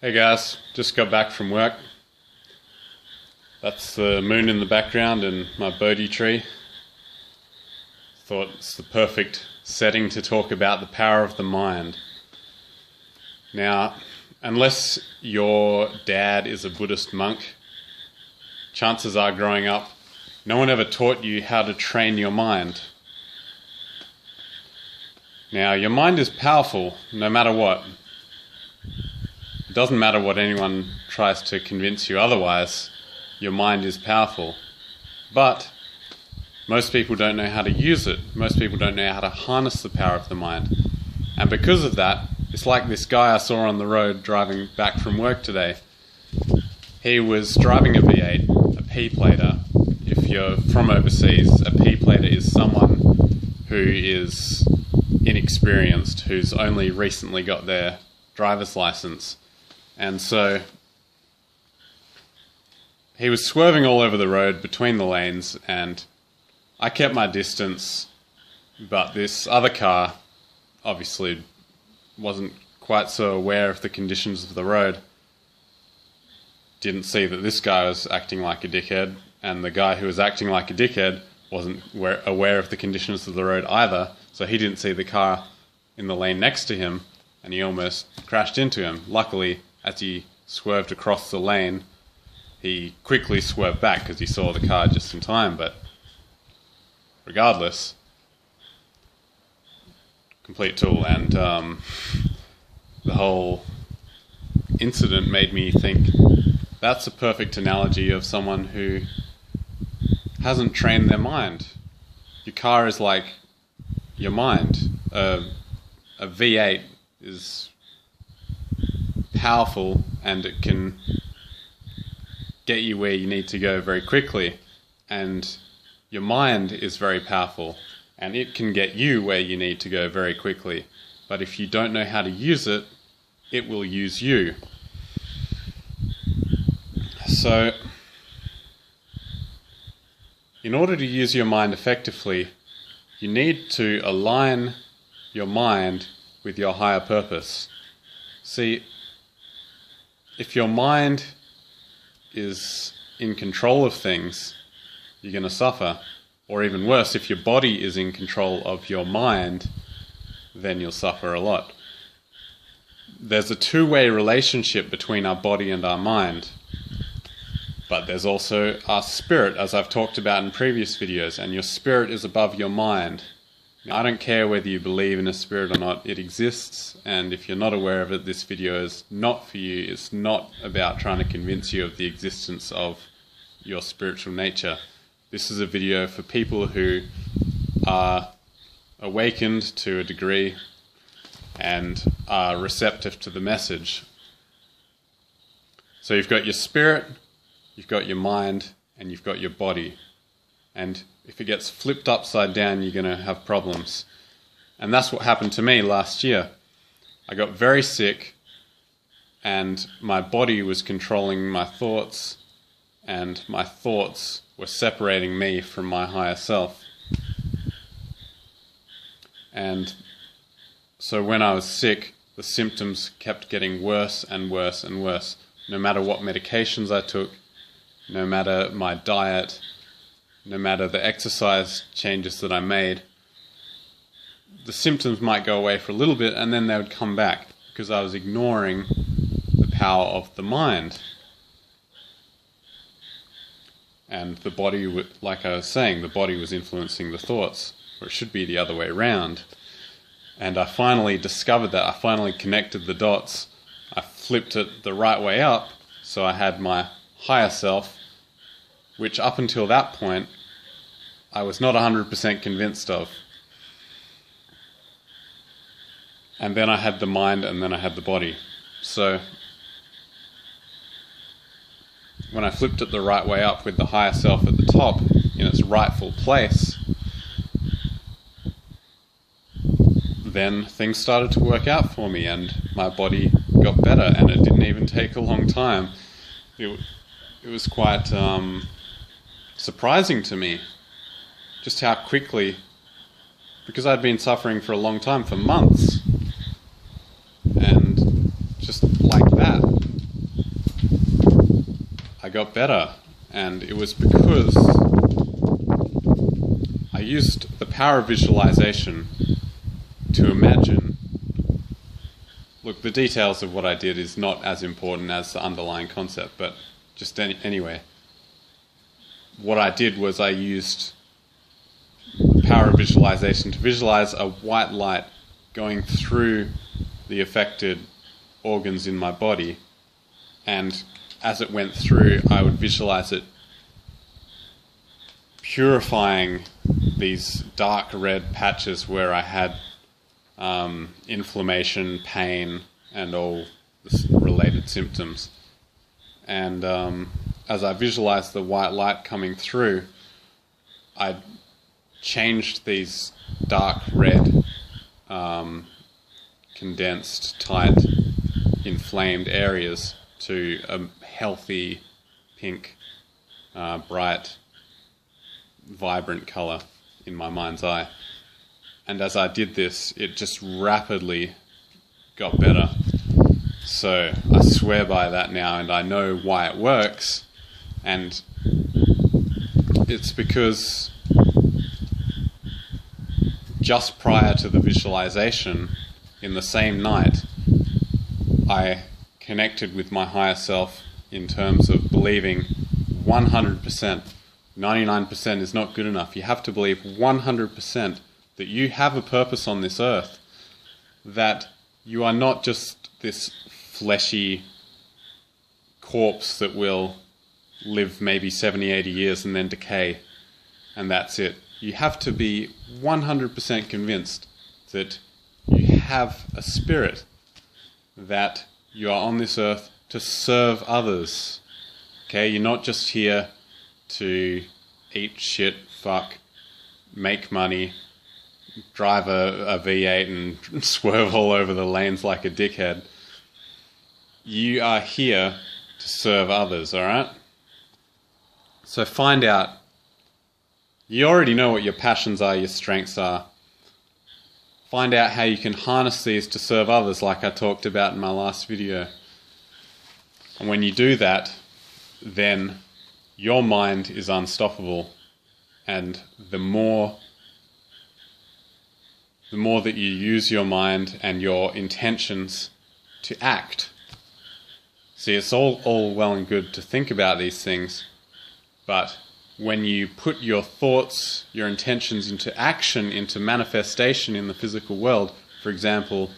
Hey guys, just got back from work. That's the moon in the background and my Bodhi tree. Thought it's the perfect setting to talk about the power of the mind. Now, unless your dad is a Buddhist monk, chances are growing up, no one ever taught you how to train your mind. Now, your mind is powerful no matter what. It doesn't matter what anyone tries to convince you otherwise, your mind is powerful. But most people don't know how to use it. Most people don't know how to harness the power of the mind. And because of that, it's like this guy I saw on the road driving back from work today. He was driving a V8, a P-plater. If you're from overseas, a P-plater is someone who is inexperienced, who's only recently got their driver's license. And so he was swerving all over the road between the lanes, and I kept my distance, but this other car obviously wasn't quite so aware of the conditions of the road. Didn't see that this guy was acting like a dickhead, and the guy who was acting like a dickhead wasn't aware of the conditions of the road either, so he didn't see the car in the lane next to him, and he almost crashed into him. Luckily, as he swerved across the lane, he quickly swerved back because he saw the car just in time, but regardless, complete tool. And the whole incident made me think that's a perfect analogy of someone who hasn't trained their mind. Your car is like your mind. A V8 is powerful and it can get you where you need to go very quickly, and your mind is very powerful and it can get you where you need to go very quickly, but if you don't know how to use it, it will use you. So in order to use your mind effectively, you need to align your mind with your higher purpose. See, if your mind is in control of things, you're going to suffer. Or even worse, if your body is in control of your mind, then you'll suffer a lot. There's a two-way relationship between our body and our mind. But there's also our spirit, as I've talked about in previous videos, and your spirit is above your mind. I don't care whether you believe in a spirit or not, it exists, and if you're not aware of it, this video is not for you. It's not about trying to convince you of the existence of your spiritual nature. This is a video for people who are awakened to a degree and are receptive to the message. So you've got your spirit, you've got your mind, and you've got your body. And if it gets flipped upside down, you're going to have problems. And that's what happened to me last year. I got very sick, and my body was controlling my thoughts, and my thoughts were separating me from my higher self. And so when I was sick, the symptoms kept getting worse and worse and worse. No matter what medications I took, no matter my diet, no matter the exercise changes that I made, the symptoms might go away for a little bit and then they would come back because I was ignoring the power of the mind. And the body, like I was saying, the body was influencing the thoughts, or it should be the other way around. And I finally discovered that. I finally connected the dots. I flipped it the right way up, so I had my higher self, which up until that point, I was not 100% convinced of. And then I had the mind, and then I had the body. So when I flipped it the right way up with the higher self at the top, in its rightful place, then things started to work out for me, and my body got better, and it didn't even take a long time. It was quite surprising to me just how quickly, because I'd been suffering for a long time, for months, and just like that, got better. And it was because I used the power of visualization to imagine. Look, the details of what I did is not as important as the underlying concept, but just anyway. What I did was I used the power of visualization to visualize a white light going through the affected organs in my body, and as it went through, I would visualize it purifying these dark red patches where I had inflammation, pain, and all the related symptoms. And as I visualized the white light coming through, I changed these dark red, condensed, tight, inflamed areas to a healthy, pink, bright, vibrant color in my mind's eye. And as I did this, it just rapidly got better. So I swear by that now, and I know why it works. And it's because just prior to the visualization, in the same night, I connected with my higher self in terms of believing 100%. 99% is not good enough. You have to believe 100% that you have a purpose on this earth, that you are not just this fleshy corpse that will live maybe 70, 80 years and then decay, and that's it. You have to be 100% convinced that you have a spirit, that you are on this earth to serve others. Okay, you're not just here to eat shit, fuck, make money, drive a V8 and swerve all over the lanes like a dickhead. You are here to serve others, alright? So find out. You already know what your passions are, your strengths are. Find out how you can harness these to serve others, like I talked about in my last video. And when you do that, then your mind is unstoppable. And the more that you use your mind and your intentions to act. See, it's all well and good to think about these things, but when you put your thoughts, your intentions into action, into manifestation in the physical world, for example,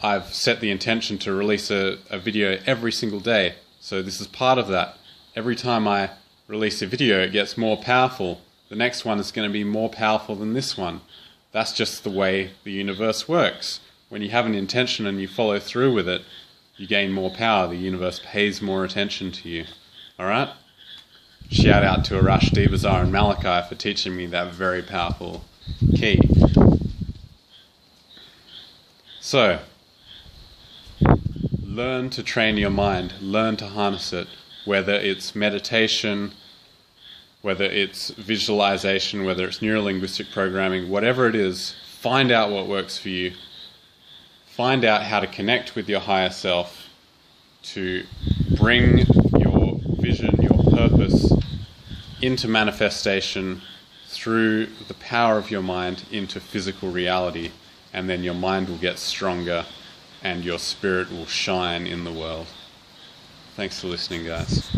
I've set the intention to release a video every single day, so this is part of that. Every time I release a video, it gets more powerful. The next one is going to be more powerful than this one. That's just the way the universe works. When you have an intention and you follow through with it, you gain more power. The universe pays more attention to you. Alright? Shout out to Arash Dibazar and Malachi for teaching me that very powerful key. So, learn to train your mind. Learn to harness it. Whether it's meditation, whether it's visualization, whether it's neuro-linguistic programming, whatever it is, find out what works for you. Find out how to connect with your higher self to bring your vision, your purpose into manifestation through the power of your mind into physical reality, and then your mind will get stronger and your spirit will shine in the world. Thanks for listening, guys.